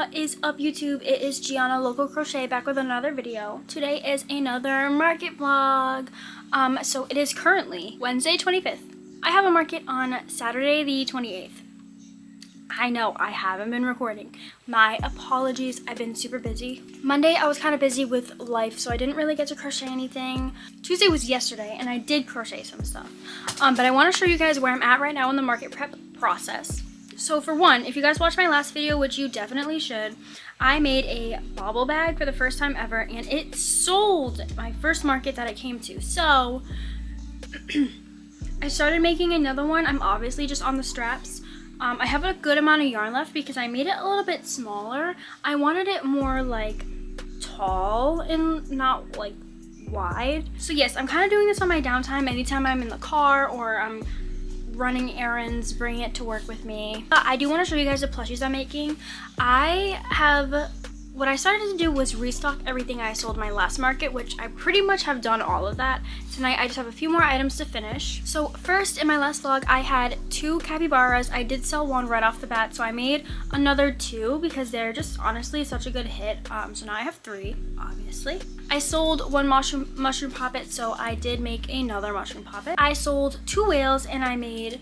What is up, YouTube? It is Gianna Local Crochet back with another video. Today is another market vlog. So it is currently Wednesday 25th. I have a market on Saturday the 28th. I know I haven't been recording. My apologies, I've been super busy. Monday I was kind of busy with life, so I didn't really get to crochet anything. Tuesday was yesterday and I did crochet some stuff. But I want to show you guys where I'm at right now in the market prep process. So for one, if you guys watched my last video, which you definitely should, I made a bobble bag for the first time ever and it sold my first market that I came to. So I started making another one. I'm obviously just on the straps. I have a good amount of yarn left because I made it a little bit smaller. I wanted it more like tall and not like wide. So yes, I'm kind of doing this on my downtime anytime I'm in the car or I'm running errands, bringing it to work with me. I do want to show you guys the plushies I'm making. What I started to do was restock everything I sold my last market, which I pretty much have done all of that. Tonight I just have a few more items to finish. So first, in my last vlog, I had 2 capybaras. I did sell one right off the bat, so I made another 2 because they're just honestly such a good hit. So now I have 3, obviously. I sold 1 mushroom poppet, so I did make another mushroom poppet. I sold 2 whales and I made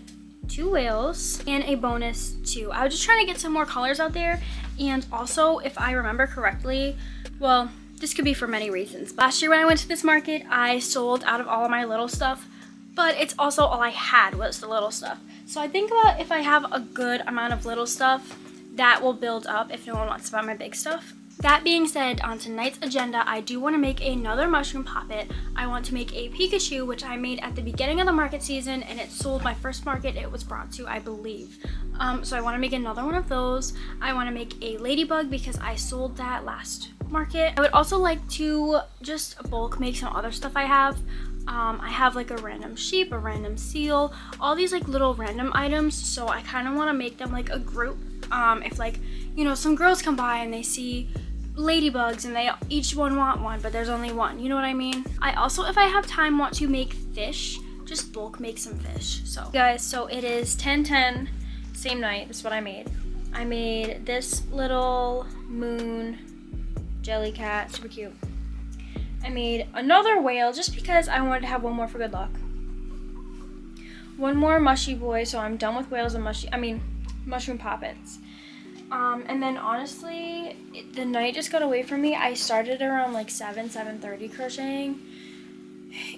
2 whales and a bonus 2. I was just trying to get some more colors out there, and also, if I remember correctly, well, this could be for many reasons. Last year when I went to this market, I sold out of all of my little stuff, but it's also all I had was the little stuff. So I think that if I have a good amount of little stuff, that will build up if no one wants to buy my big stuff. That being said, on tonight's agenda, I do want to make another mushroom poppet. I want to make a Pikachu, which I made at the beginning of the market season, and it sold my first market it was brought to, I believe. So I want to make another one of those. I want to make a ladybug because I sold that last market. I would also like to just bulk make some other stuff I have. I have like a random sheep, a random seal, all these like little random items, so I kind of want to make them like a group. If like, you know, some girls come by and they see ladybugs and they each one want one, but there's only one, you know what I mean? I also, if I have time, want to make fish, just bulk make some fish. So guys, so it is 10:10, same night. This is what I made. I made this little moon jelly cat, super cute. I made another whale just because I wanted to have one more for good luck. One more mushy boy, so I'm done with whales and mushroom poppets. And then honestly, the night just got away from me. I started around like 7:30 crocheting,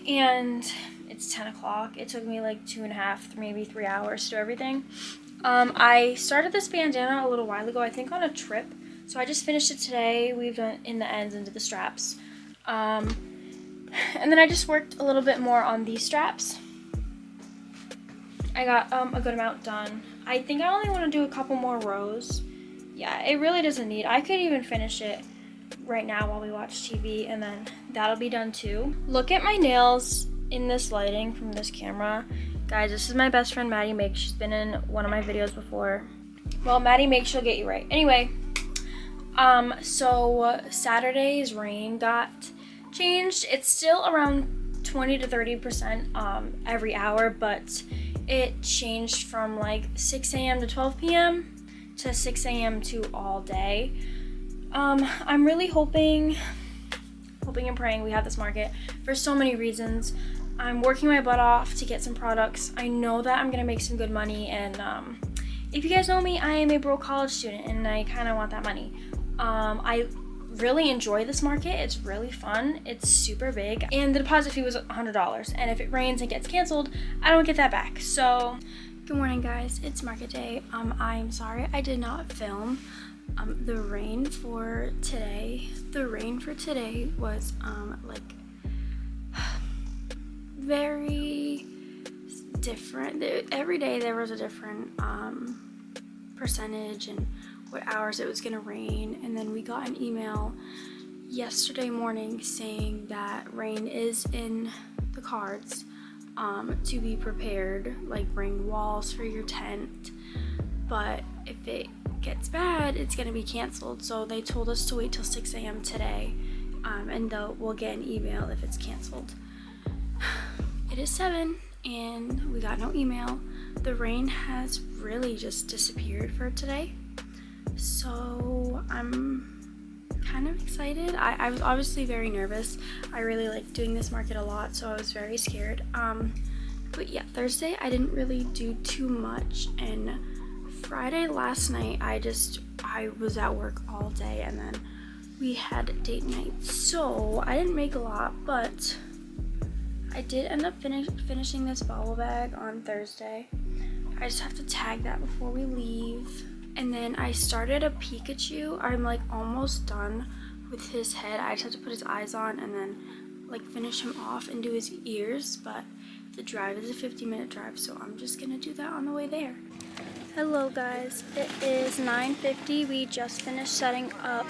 and it's 10 o'clock. It took me like 2.5, maybe 3 hours to do everything. I started this bandana a little while ago, I think on a trip. So I just finished it today. We've done in the ends into the straps. And then I just worked a little bit more on these straps. I got a good amount done. I think I only want to do a couple more rows. Yeah, it really doesn't need. I could even finish it right now while we watch TV, and then that'll be done too. Look at my nails in this lighting from this camera. Guys, this is my best friend Maddie Make. She's been in one of my videos before. Well, Maddie Make, she'll get you right. Anyway, so Saturday's rain got changed. It's still around 20 to 30% every hour, but it changed from like 6 a.m. to 12 p.m. to 6 a.m. to all day. I'm really hoping and praying we have this market for so many reasons. I'm working my butt off to get some products. I know that I'm gonna make some good money, and if you guys know me, I am a broke college student and I kind of want that money. I really enjoy this market. It's really fun. It's super big, and the deposit fee was $100, and if it rains and gets canceled, I don't get that back. So good morning, guys. It's market day. I'm sorry I did not film the rain for today. The rain for today was like very different. Every day there was a different percentage and what hours it was gonna rain, and then we got an email yesterday morning saying that rain is in the cards. To be prepared, like bring walls for your tent, but if it gets bad, it's gonna be canceled. So they told us to wait till 6 a.m. today, and we'll get an email if it's canceled. It is 7 and we got no email. The rain has really just disappeared for today. So I'm kind of excited. I was obviously very nervous. I really like doing this market a lot, so I was very scared. But yeah, Thursday I didn't really do too much, and Friday last night I was at work all day, and then we had date night, so I didn't make a lot, but I did end up finishing this bobble bag on Thursday. I just have to tag that before we leave. And then I started a Pikachu. I'm like almost done with his head. I just have to put his eyes on and then like finish him off and do his ears, but the drive is a 50-minute drive, so I'm just gonna do that on the way there. Hello guys, it is 9:50. We just finished setting up.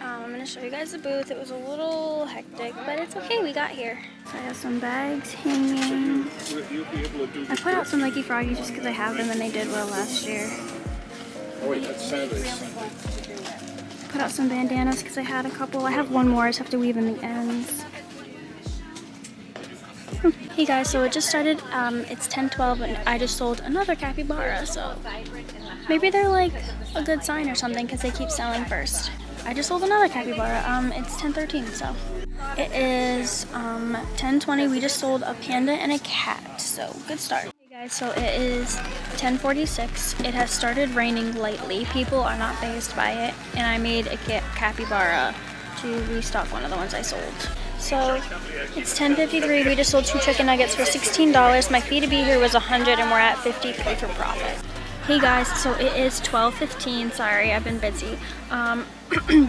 I'm gonna show you guys the booth. It was a little hectic, but it's okay, we got here. So I have some bags hanging. I put out some Lucky Froggies just because I have them and they did well last year. Oh wait, that's Saturday. Put out some bandanas because I had a couple. I have one more, I just have to weave in the ends. Hey guys, so it just started. It's 10:12 and I just sold another capybara, so maybe they're like a good sign or something because they keep selling first. I just sold another capybara. It's 10:13, so it is 10:20. We just sold a panda and a cat, so good start. Hey guys, so it is 10:46. It has started raining lightly. People are not fazed by it, and I made a capybara to restock one of the ones I sold. So it's 10:53. We just sold 2 chicken nuggets for $16. My fee to be here was $100, and we're at $53 for profit. Hey guys, so it is 12:15. Sorry, I've been busy.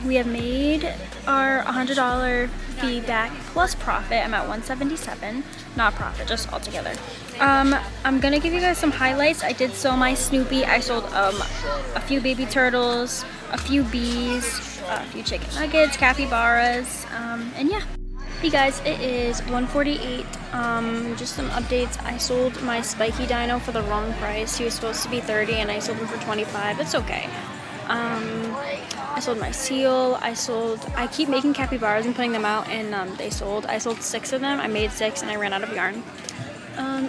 We have made our $100 fee back plus profit. I'm at $177, not profit, just altogether. I'm gonna give you guys some highlights. I did sell my Snoopy. I sold a few baby turtles, a few bees, a few chicken nuggets, capybaras, and yeah. Hey guys, it is 1:48. Just some updates. I sold my spiky dino for the wrong price. He was supposed to be 30 and I sold him for 25. It's okay. I sold my seal. I keep making capybaras and putting them out, and they sold. I sold 6 of them. I made 6 and I ran out of yarn.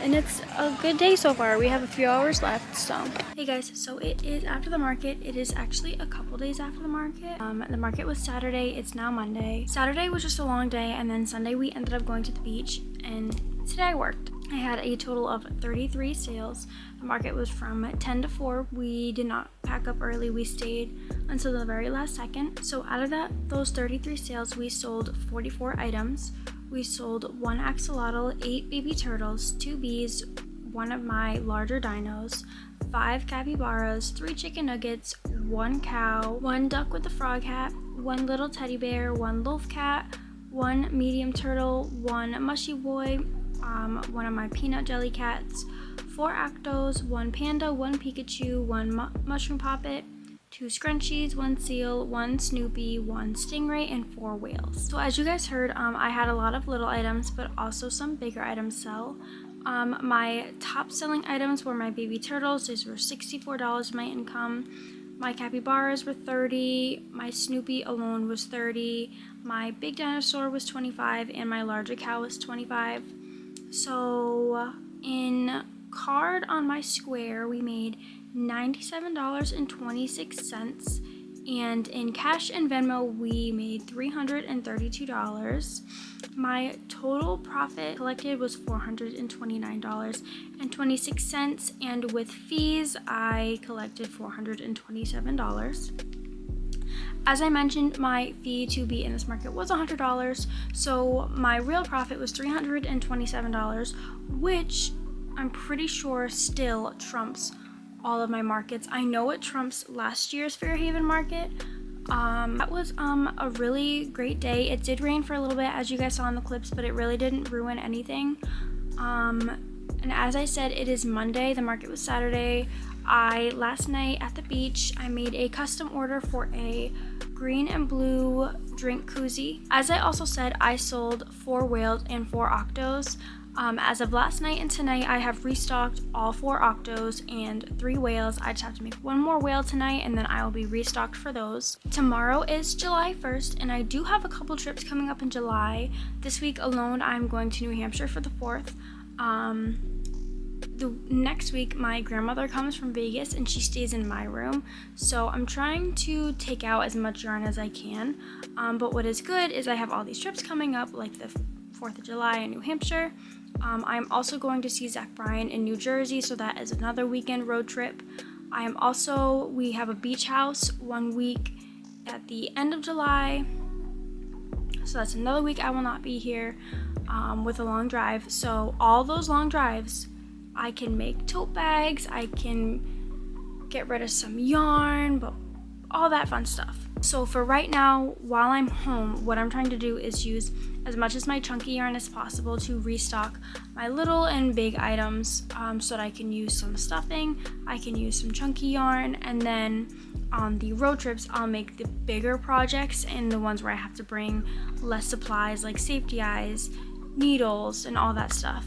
And it's a good day so far. We have a few hours left, so. Hey guys, so it is after the market. It is actually a couple days after the market. The market was Saturday, it's now Monday. Saturday was just a long day, and then Sunday we ended up going to the beach, and today I worked. I had a total of 33 sales. The market was from 10 to 4. We did not pack up early. We stayed until the very last second. So out of those 33 sales, we sold 44 items. We sold 1 axolotl, 8 baby turtles, 2 bees, 1 of my larger dinos, 5 capybaras, 3 chicken nuggets, 1 cow, 1 duck with a frog hat, 1 little teddy bear, 1 loaf cat, 1 medium turtle, 1 mushy boy, 1 of my peanut jelly cats, 4 Actos, 1 panda, 1 Pikachu, 1 mushroom poppet, 2 scrunchies, 1 seal, 1 Snoopy, 1 stingray, and 4 whales. So as you guys heard, I had a lot of little items, but also some bigger items sell. My top selling items were my baby turtles. These were $64 of my income. My capybaras were $30. My Snoopy alone was $30. My big dinosaur was $25, and my larger cow was $25. So in card on my square, we made $97.26, and in cash and Venmo we made $332. My total profit collected was $429.26, and with fees I collected $427. As I mentioned, my fee to be in this market was $100, so my real profit was $327, which I'm pretty sure still trumps all of my markets. I know it trumps last year's Fairhaven market. That was a really great day. It did rain for a little bit, as you guys saw in the clips, but it really didn't ruin anything. And as I said, it is Monday. The market was Saturday. Last night at the beach, I made a custom order for a green and blue drink koozie. As I also said, I sold 4 whales and 4 octos. As of last night and tonight, I have restocked all 4 octos and 3 whales. I just have to make 1 more whale tonight, and then I will be restocked for those. Tomorrow is July 1st, and I do have a couple trips coming up in July. This week alone, I'm going to New Hampshire for the 4th. the next week my grandmother comes from Vegas and she stays in my room, so I'm trying to take out as much yarn as I can. But what is good is I have all these trips coming up, like the 4th of July in New Hampshire. I'm also going to see Zach Bryan in New Jersey, so that is another weekend road trip. We have a beach house one week at the end of July, so that's another week I will not be here with a long drive. So all those long drives, I can make tote bags, I can get rid of some yarn, but all that fun stuff. So for right now, while I'm home, what I'm trying to do is use as much as my chunky yarn as possible to restock my little and big items, so that I can use some stuffing, I can use some chunky yarn, and then on the road trips, I'll make the bigger projects and the ones where I have to bring less supplies like safety eyes, needles, and all that stuff.